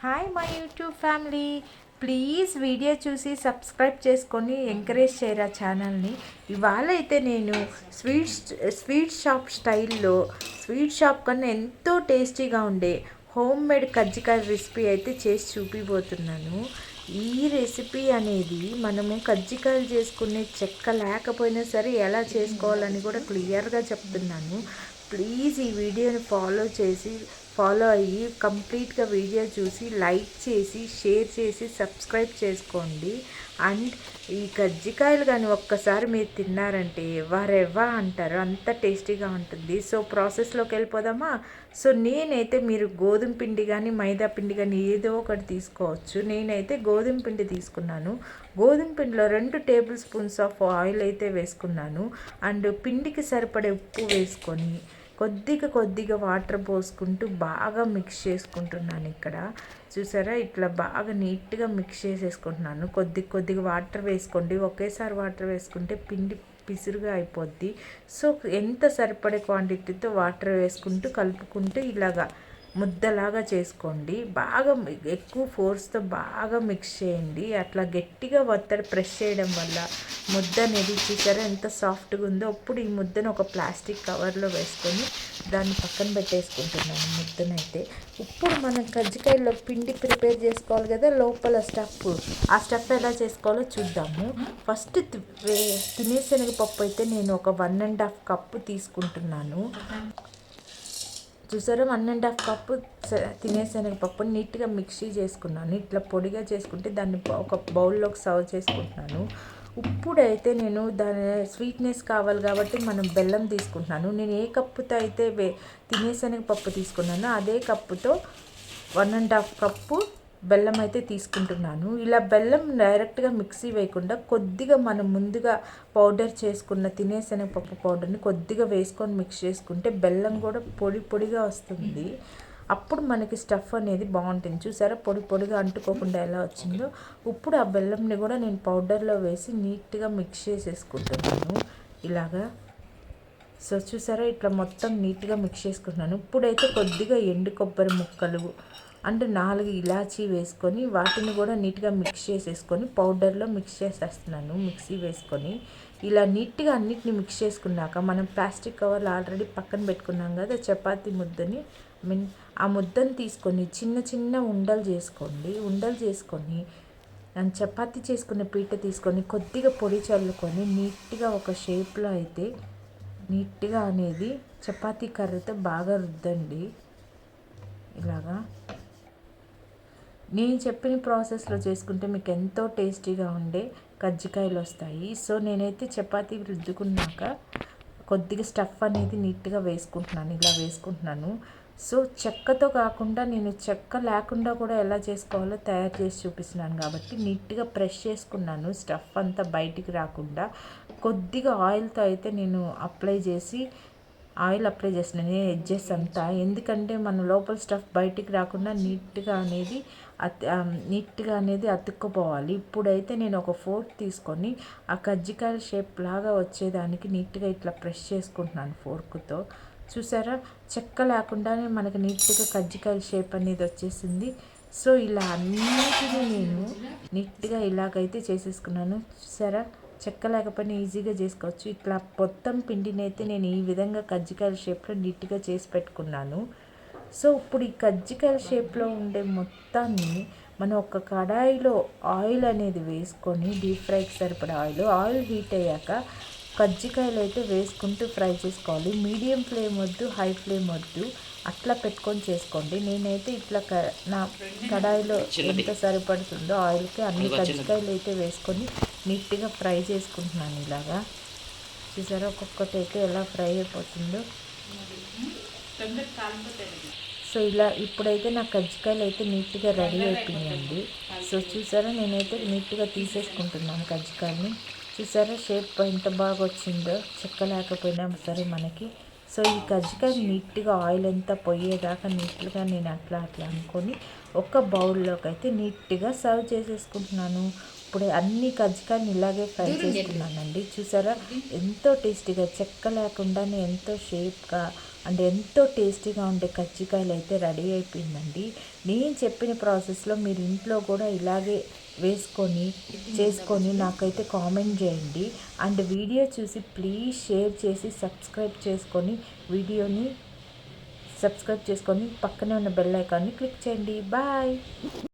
Hi my YouTube family, please video చూసి subscribe చేసుకొని encourage చేయరా ఛానల్ని. ఇవాళ అయితే నేను స్వీట్ షాప్ స్టైల్లో స్వీట్ షాప్ కన్నా ఎంతో టేస్టీగా ఉండే హోమ్ మేడ్ కజ్జికాయ రెసిపీ అయితే చేసి చూపిపోతున్నాను. ఈ రెసిపీ అనేది మనము కజ్జికాయలు చేసుకునే చెక్క లేకపోయినా సరే ఎలా చేసుకోవాలని కూడా క్లియర్గా చెప్తున్నాను. ప్లీజ్ ఈ వీడియోని ఫాలో అయ్యి కంప్లీట్గా వీడియో చూసి లైక్ చేసి షేర్ చేసి సబ్స్క్రైబ్ చేసుకోండి. అండ్ ఈ కజ్జికాయలు కానీ ఒక్కసారి మీరు తిన్నారంటే ఎవరెవా అంటారు, అంత టేస్టీగా ఉంటుంది. సో ప్రాసెస్లోకి వెళ్ళిపోదామా. సో నేనైతే మీరు గోధుమ పిండి కానీ మైదా పిండి కానీ ఏదో ఒకటి తీసుకోవచ్చు. నేనైతే గోధుమ పిండి తీసుకున్నాను. గోధుమ పిండిలో 2 టేబుల్ స్పూన్స్ ఆఫ్ ఆయిల్ అయితే వేసుకున్నాను. అండ్ పిండికి సరిపడే ఉప్పు వేసుకొని కొద్దిగా వాటర్ పోసుకుంటూ బాగా మిక్స్ చేసుకుంటున్నాను. ఇక్కడ చూసారా, ఇట్లా బాగా నీట్గా మిక్స్ చేసేసుకుంటున్నాను. కొద్దిగా వాటర్ వేసుకోండి. ఒకేసారి వాటర్ వేసుకుంటే పిండి పిసురుగా అయిపోద్ది. సో ఎంత సరిపడే క్వాంటిటీతో వాటర్ వేసుకుంటూ కలుపుకుంటూ ఇలాగా ముద్దలాగా చేసుకోండి. బాగా ఎక్కువ ఫోర్స్తో బాగా మిక్స్ చేయండి. అట్లా గట్టిగా ఒత్తడి ప్రెస్ చేయడం వల్ల ముద్ద అనేది చూసారా ఎంత సాఫ్ట్గా ఉందో. అప్పుడు ఈ ముద్దను ఒక ప్లాస్టిక్ కవర్లో వేసుకొని దాన్ని పక్కన పెట్టేసుకుంటున్నాను ముద్దనైతే. ఇప్పుడు మనం కజ్జికాయలో పిండి ప్రిపేర్ చేసుకోవాలి కదా, లోపల ఆ స్టఫ్ ఎలా చేసుకోవాలో చూద్దాము. ఫస్ట్ తినేశనగపప్పు అయితే నేను ఒక 1.5 కప్పు తీసుకుంటున్నాను. చూసారా, 1.5 కప్పు తినేశనగపప్పు నీట్గా మిక్సీ చేసుకున్నాను. ఇట్లా పొడిగా చేసుకుంటే దాన్ని ఒక బౌల్లోకి సర్వ్ చేసుకుంటున్నాను. ఇప్పుడైతే నేను దాని స్వీట్నెస్ కావాలి కాబట్టి మనం బెల్లం తీసుకుంటున్నాను. నేను ఏ కప్పుతో అయితే తినేశనగపప్పు తీసుకున్నానో అదే కప్పుతో 1.5 కప్పు బెల్లం అయితే తీసుకుంటున్నాను. ఇలా బెల్లం డైరెక్ట్గా మిక్సీ వేయకుండా కొద్దిగా మనం ముందుగా పౌడర్ చేసుకున్న తినేశనగపప్పు పౌడర్ని కొద్దిగా వేసుకొని మిక్స్ చేసుకుంటే బెల్లం కూడా పొడిగా వస్తుంది. అప్పుడు మనకి స్టఫ్ అనేది బాగుంటుంది. చూసారా పొడిగా అంటుకోకుండా ఎలా వచ్చిందో. ఇప్పుడు ఆ బెల్లంని కూడా నేను పౌడర్లో వేసి నీట్గా మిక్స్ చేసేసుకుంటున్నాను ఇలాగా. సో చూసారా, ఇట్లా మొత్తం నీట్గా మిక్స్ చేసుకుంటున్నాను. ఇప్పుడైతే కొద్దిగా ఎండు కొబ్బరి ముక్కలు అండ్ 4 ఇలాచీ వేసుకొని వాటిని కూడా నీట్గా మిక్స్ చేసేసుకొని పౌడర్లో మిక్స్ చేసేస్తున్నాను. మిక్సీ వేసుకొని ఇలా నీట్గా అన్నిటిని మిక్స్ చేసుకున్నాక మనం ప్లాస్టిక్ కవర్లు ఆల్రెడీ పక్కన పెట్టుకున్నాం కదా చపాతీ ముద్దని, ఆ ముద్దను తీసుకొని చిన్న ఉండలు చేసుకోండి. ఉండలు చేసుకొని చపాతీ చేసుకున్న పీట తీసుకొని కొద్దిగా పొడి చల్లుకొని నీట్గా ఒక షేప్లో అయితే నీట్గా అనేది చపాతీ కర్రతో బాగా రుద్దండి. ఇలాగా నేను చెప్పిన ప్రాసెస్లో చేసుకుంటే మీకు ఎంతో టేస్టీగా ఉండే కజ్జికాయలు వస్తాయి. సో నేనైతే చపాతీ రుద్దుకున్నాక కొద్దిగా స్టఫ్ అనేది నీట్గా వేసుకుంటున్నాను. ఇలా వేసుకుంటున్నాను. సో చెక్కతో కాకుండా నేను చెక్క లేకుండా కూడా ఎలా చేసుకోవాలో తయారు చేసి చూపిస్తున్నాను కాబట్టి నీట్గా ప్రెస్ చేసుకున్నాను. స్టఫ్ అంతా బయటికి రాకుండా కొద్దిగా ఆయిల్తో అయితే నేను ఆయిల్ అప్లై చేస్తున్నాను ఎడ్జెస్ అంతా. ఎందుకంటే మన లోపల స్టఫ్ బయటికి రాకుండా నీట్గా అనేది అతుక్కుపోవాలి. ఇప్పుడైతే నేను ఒక ఫోర్క్ తీసుకొని ఆ కజ్జికాయ షేప్ లాగా వచ్చేదానికి నీట్గా ఇట్లా ప్రెస్ చేసుకుంటున్నాను ఫోర్క్తో. చూసారా, చెక్క లేకుండానే మనకి నీట్గా కజ్జికాయ షేప్ అనేది వచ్చేసింది. సో ఇలా అన్నిటినీ నేను నీట్గా ఇలాగైతే చేసేసుకున్నాను. చూసారా, చెక్క లేకపోయినా ఈజీగా చేసుకోవచ్చు. ఇట్లా మొత్తం పిండిని అయితే నేను ఈ విధంగా కజ్జికాయల షేప్లో నీట్గా చేసి పెట్టుకున్నాను. సో ఇప్పుడు ఈ కజ్జికాయల షేప్లో ఉండే మొత్తాన్ని మనం ఒక కడాయిలో ఆయిల్ అనేది వేసుకొని డీప్ ఫ్రైకి సరిపడా ఆయిల్ హీట్ అయ్యాక కజ్జికాయలు అయితే వేసుకుంటూ ఫ్రై చేసుకోవాలి. మీడియం ఫ్లేమ్ వద్దు, హై ఫ్లేమ్ వద్దు, అట్లా పెట్టుకొని చేసుకోండి. నేనైతే ఇట్లా నా కడాయిలో ఎంత సరిపడుతుందో ఆయిల్కి అన్ని కజ్జికాయలు అయితే వేసుకొని నీట్గా ఫ్రై చేసుకుంటున్నాను. ఇలాగా చూసారా, ఒక్కొక్కటి అయితే ఎలా ఫ్రై అయిపోతుందో. సో ఇలా ఇప్పుడైతే నా కజ్జికాయలు అయితే నీట్గా రెడీ అయిపోయాయండి. సో చూసారా, నేనైతే నీట్గా తీసేసుకుంటున్నాను కజ్జికాయని. చూసారా షేప్ ఎంత బాగా వచ్చిందో, చెక్క లేకపోయినా సరే మనకి. సో ఈ కజ్జికాయ నీట్గా ఆయిల్ అంతా పోయేదాకా నీట్గా నేను అట్లా అనుకొని ఒక బౌల్లోకి అయితే నీట్గా సర్వ్ చేసేసుకుంటున్నాను. ఇప్పుడే అన్ని కజ్జికాయలు ఇలాగే ఫ్రై చేసుకున్నానండి. చూసారా ఎంతో టేస్టీగా, చెక్క లేకుండానే ఎంతో షేప్గా అండ్ ఎంతో టేస్టీగా ఉండే కజ్జికాయలు అయితే రెడీ అయిపోయిందండి. నేను చెప్పిన ప్రాసెస్లో మీరు ఇంట్లో కూడా ఇలాగే వేసుకొని చేసుకొని నాకైతే కామెంట్ చేయండి. అండ్ వీడియో చూసి ప్లీజ్ షేర్ చేసి సబ్స్క్రైబ్ చేసుకొని పక్కనే ఉన్న బెల్ ఐకాన్ని క్లిక్ చేయండి. బాయ్.